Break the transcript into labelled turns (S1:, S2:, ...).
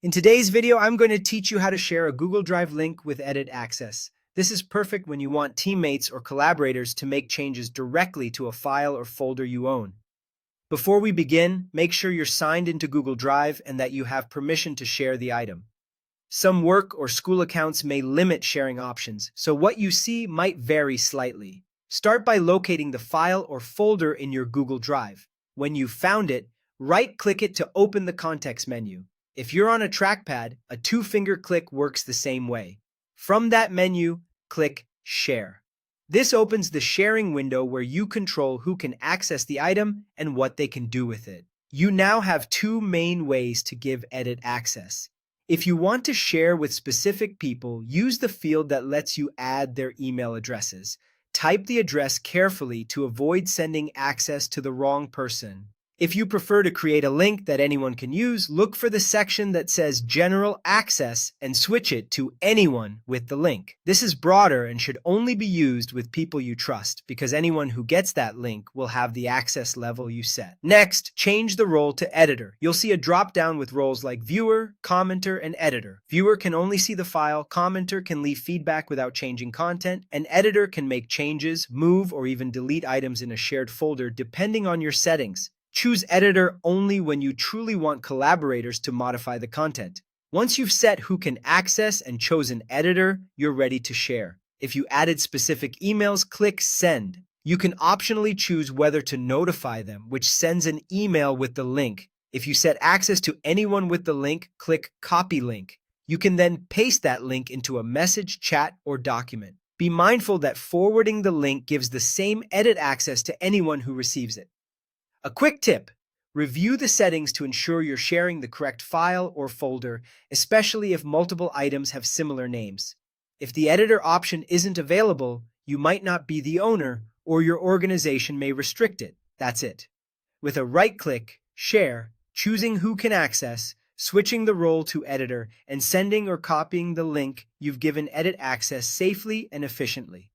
S1: In today's video, I'm going to teach you how to share a Google Drive link with edit access. This is perfect when you want teammates or collaborators to make changes directly to a file or folder you own. Before we begin, make sure you're signed into Google Drive and that you have permission to share the item. Some work or school accounts may limit sharing options, so what you see might vary slightly. Start by locating the file or folder in your Google Drive. When you've found it, right-click it to open the context menu. If you're on a trackpad, a two-finger click works the same way. From that menu, click Share. This opens the sharing window where you control who can access the item and what they can do with it. You now have two main ways to give edit access. If you want to share with specific people, use the field that lets you add their email addresses. Type the address carefully to avoid sending access to the wrong person. If you prefer to create a link that anyone can use, look for the section that says General Access and switch it to Anyone with the link. This is broader and should only be used with people you trust, because anyone who gets that link will have the access level you set. Next, change the role to Editor. You'll see a drop-down with roles like Viewer, Commenter, and Editor. Viewer can only see the file, Commenter can leave feedback without changing content, and Editor can make changes, move, or even delete items in a shared folder depending on your settings. Choose Editor only when you truly want collaborators to modify the content. Once you've set who can access and chosen Editor, you're ready to share. If you added specific emails, click Send. You can optionally choose whether to notify them, which sends an email with the link. If you set access to anyone with the link, click Copy Link. You can then paste that link into a message, chat, or document. Be mindful that forwarding the link gives the same edit access to anyone who receives it. A quick tip: review the settings to ensure you're sharing the correct file or folder, especially if multiple items have similar names. If the editor option isn't available, you might not be the owner, or your organization may restrict it. That's it. With a right-click, Share, choosing who can access, switching the role to Editor, and sending or copying the link, you've given edit access safely and efficiently.